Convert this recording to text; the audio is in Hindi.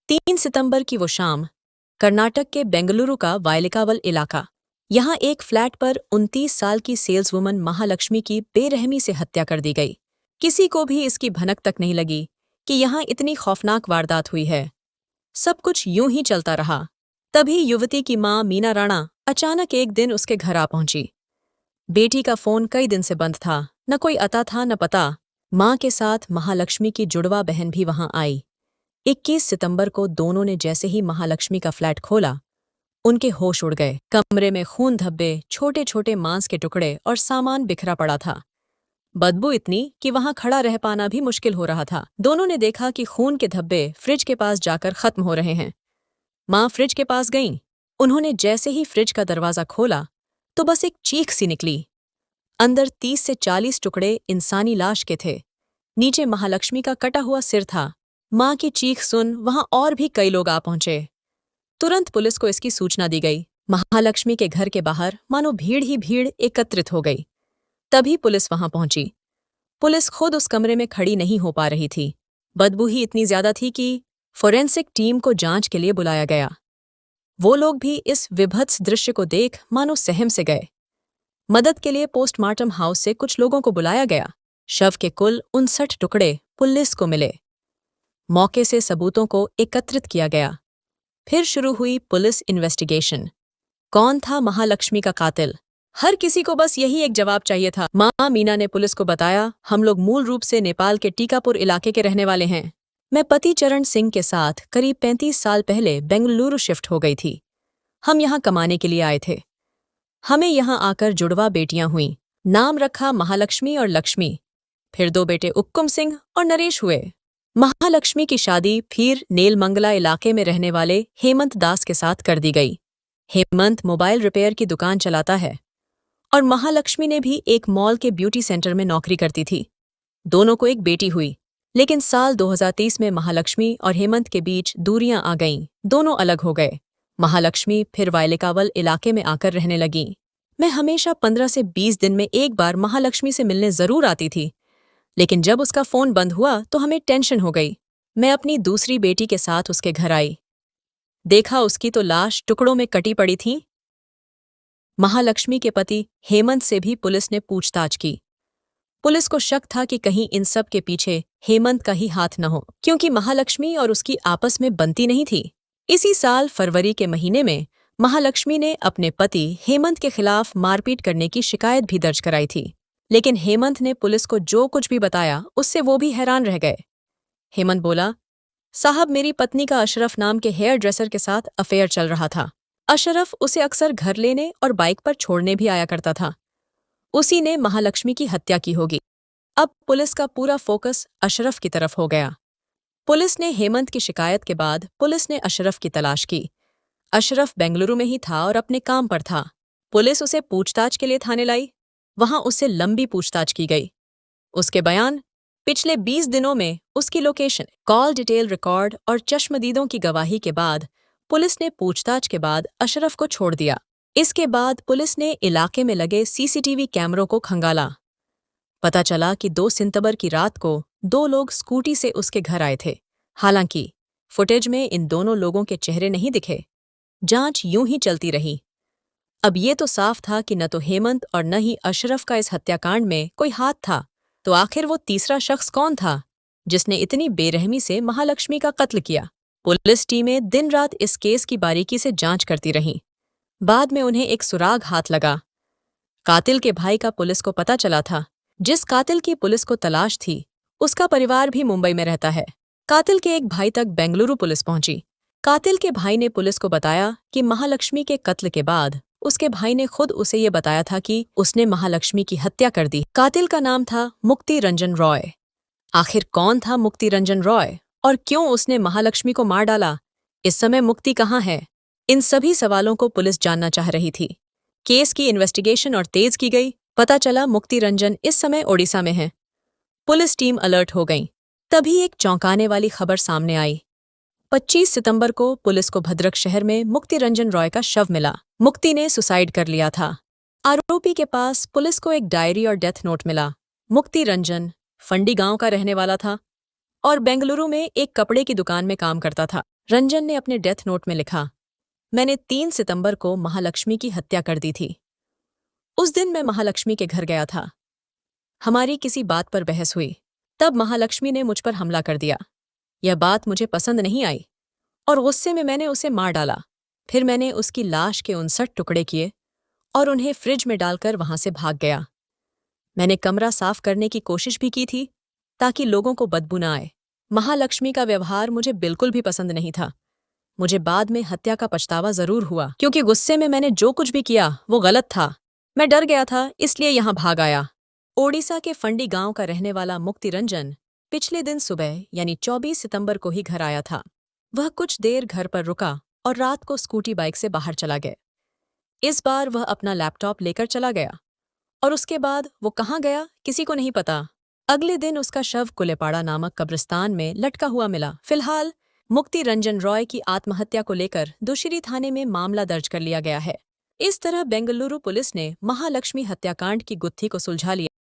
3 सितंबर की वो शाम, कर्नाटक के बेंगलुरु का वायलिकावल इलाका। यहाँ एक फ्लैट पर 29 साल की सेल्सवुमन महालक्ष्मी की बेरहमी से हत्या कर दी गई। किसी को भी इसकी भनक तक नहीं लगी कि यहाँ इतनी खौफनाक वारदात हुई है। सब कुछ यूं ही चलता रहा। तभी युवती की मां मीना राणा अचानक एक दिन उसके घर आ पहुंची। बेटी का फोन कई दिन से बंद था, न कोई अता था न पता। मां के साथ महालक्ष्मी की जुड़वा बहन भी वहां आई। 21 सितंबर को दोनों ने जैसे ही महालक्ष्मी का फ्लैट खोला, उनके होश उड़ गए। कमरे में खून धब्बे, छोटे छोटे मांस के टुकड़े और सामान बिखरा पड़ा था। बदबू इतनी कि वहां खड़ा रह पाना भी मुश्किल हो रहा था। दोनों ने देखा कि खून के धब्बे फ्रिज के पास जाकर खत्म हो रहे हैं। मां फ्रिज के पास गईं। उन्होंने जैसे ही फ्रिज का दरवाजा खोला तो बस एक चीख सी निकली। अंदर 30 से 40 टुकड़े इंसानी लाश के थे। नीचे महालक्ष्मी का कटा हुआ सिर था। मां की चीख सुन वहां और भी कई लोग आ पहुंचे। तुरंत पुलिस को इसकी सूचना दी गई। महालक्ष्मी के घर के बाहर मानो भीड़ ही भीड़ एकत्रित हो गई। तभी पुलिस वहां पहुंची। पुलिस खुद उस कमरे में खड़ी नहीं हो पा रही थी। बदबू ही इतनी ज्यादा थी कि फोरेंसिक टीम को जांच के लिए बुलाया गया। वो लोग भी इस विभत्स दृश्य को देख मानो सहम से गए। मदद के लिए पोस्टमार्टम हाउस से कुछ लोगों को बुलाया गया। शव के कुल 59 टुकड़े पुलिस को मिले। मौके से सबूतों को एकत्रित किया गया। फिर शुरू हुई पुलिस इन्वेस्टिगेशन। कौन था महालक्ष्मी का कातिल? हर किसी को बस यही एक जवाब चाहिए था। मां मीना ने पुलिस को बताया, हम लोग मूल रूप से नेपाल के टीकापुर इलाके के रहने वाले हैं। मैं पति चरण सिंह के साथ करीब 35 साल पहले बेंगलुरु शिफ्ट हो गई थी। हम यहाँ कमाने के लिए आए थे। हमें यहाँ आकर जुड़वा बेटियां हुईं। नाम रखा महालक्ष्मी और लक्ष्मी। फिर 2 बेटे उपकुम सिंह और नरेश हुए। महालक्ष्मी की शादी फिर नेलमंगला इलाके में रहने वाले हेमंत दास के साथ कर दी गई। हेमंत मोबाइल रिपेयर की दुकान चलाता है और महालक्ष्मी ने भी एक मॉल के ब्यूटी सेंटर में नौकरी करती थी। दोनों को एक बेटी हुई, लेकिन साल 2023 में महालक्ष्मी और हेमंत के बीच दूरियां आ गईं। दोनों अलग हो गए। महालक्ष्मी फिर वायलिकावल इलाके में आकर रहने लगी। मैं हमेशा 15 से 20 दिन में एक बार महालक्ष्मी से मिलने जरूर आती थी, लेकिन जब उसका फोन बंद हुआ तो हमें टेंशन हो गई। मैं अपनी दूसरी बेटी के साथ उसके घर आई। देखा उसकी तो लाश टुकड़ों में कटी पड़ी थी। महालक्ष्मी के पति हेमंत से भी पुलिस ने पूछताछ की। पुलिस को शक था कि कहीं इन सब के पीछे हेमंत का ही हाथ न हो, क्योंकि महालक्ष्मी और उसकी आपस में बनती नहीं थी। इसी साल फरवरी के महीने में महालक्ष्मी ने अपने पति हेमंत के खिलाफ मारपीट करने की शिकायत भी दर्ज कराई थी, लेकिन हेमंत ने पुलिस को जो कुछ भी बताया उससे वो भी हैरान रह गए। हेमंत बोला, साहब मेरी पत्नी का अशरफ नाम के हेयर ड्रेसर के साथ अफेयर चल रहा था। अशरफ उसे अक्सर घर लेने और बाइक पर छोड़ने भी आया करता था। उसी ने महालक्ष्मी की हत्या की होगी। अब पुलिस का पूरा फोकस अशरफ की तरफ हो गया। पुलिस ने हेमंत की शिकायत के बाद पुलिस ने अशरफ की तलाश की। अशरफ बेंगलुरु में ही था और अपने काम पर था। पुलिस उसे पूछताछ के लिए थाने लाई। वहां उससे लंबी पूछताछ की गई। उसके बयान, पिछले 20 दिनों में उसकी लोकेशन, कॉल डिटेल रिकॉर्ड और चश्मदीदों की गवाही के बाद पुलिस ने पूछताछ के बाद अशरफ को छोड़ दिया। इसके बाद पुलिस ने इलाके में लगे सीसीटीवी कैमरों को खंगाला। पता चला कि 2 सितंबर की रात को 2 लोग स्कूटी से उसके घर आए थे। हालांकि फुटेज में इन दोनों लोगों के चेहरे नहीं दिखे। जांच यूं ही चलती रही। अब ये तो साफ था कि न तो हेमंत और न ही अशरफ का इस हत्याकांड में कोई हाथ था। तो आखिर वो तीसरा शख्स कौन था जिसने इतनी बेरहमी से महालक्ष्मी का कत्ल किया? पुलिस टीमें दिन रात इस केस की बारीकी से जांच करती रहीं। बाद में उन्हें एक सुराग हाथ लगा। कातिल के भाई का पुलिस को पता चला था। जिस कातिल की पुलिस को तलाश थी, उसका परिवार भी मुंबई में रहता है। कातिल के एक भाई तक बेंगलुरु पुलिस पहुंची। कातिल के भाई ने पुलिस को बताया कि महालक्ष्मी के कत्ल के बाद उसके भाई ने खुद उसे ये बताया था कि उसने महालक्ष्मी की हत्या कर दी। कातिल का नाम था मुक्ति रंजन रॉय। आखिर कौन था मुक्ति रंजन रॉय और क्यों उसने महालक्ष्मी को मार डाला? इस समय मुक्ति कहाँ है? इन सभी सवालों को पुलिस जानना चाह रही थी। केस की इन्वेस्टिगेशन और तेज की गई। पता चला मुक्ति रंजन इस समय ओडिशा में है। पुलिस टीम अलर्ट हो गई। तभी एक चौंकाने वाली खबर सामने आई। 25 सितंबर को पुलिस को भद्रक शहर में मुक्ति रंजन रॉय का शव मिला। मुक्ति ने सुसाइड कर लिया था। आरोपी के पास पुलिस को एक डायरी और डेथ नोट मिला। मुक्ति रंजन फंडी गांव का रहने वाला था और बेंगलुरु में एक कपड़े की दुकान में काम करता था। रंजन ने अपने डेथ नोट में लिखा, मैंने 3 सितंबर को महालक्ष्मी की हत्या कर दी थी। उस दिन मैं महालक्ष्मी के घर गया था। हमारी किसी बात पर बहस हुई। तब महालक्ष्मी ने मुझ पर हमला कर दिया। यह बात मुझे पसंद नहीं आई और गुस्से में मैंने उसे मार डाला। फिर मैंने उसकी लाश के 59 टुकड़े किए और उन्हें फ्रिज में डालकर वहां से भाग गया। मैंने कमरा साफ करने की कोशिश भी की थी ताकि लोगों को बदबू न आए। महालक्ष्मी का व्यवहार मुझे बिल्कुल भी पसंद नहीं था। मुझे बाद में हत्या का पछतावा जरूर हुआ क्योंकि गुस्से में मैंने जो कुछ भी किया वो गलत था। मैं डर गया था इसलिए यहाँ भाग आया। ओडिशा के फंडी गांव का रहने वाला मुक्ति रंजन पिछले दिन सुबह यानी 24 सितंबर को ही घर आया था। वह कुछ देर घर पर रुका और रात को स्कूटी बाइक से बाहर चला गया। इस बार वह अपना लैपटॉप लेकर चला गया और उसके बाद वो कहाँ गया किसी को नहीं पता। अगले दिन उसका शव कुलेपाड़ा नामक कब्रिस्तान में लटका हुआ मिला। फिलहाल मुक्ति रंजन रॉय की आत्महत्या को लेकर दुशिरी थाने में मामला दर्ज कर लिया गया है। इस तरह बेंगलुरु पुलिस ने महालक्ष्मी हत्याकांड की गुत्थी को सुलझा लिया।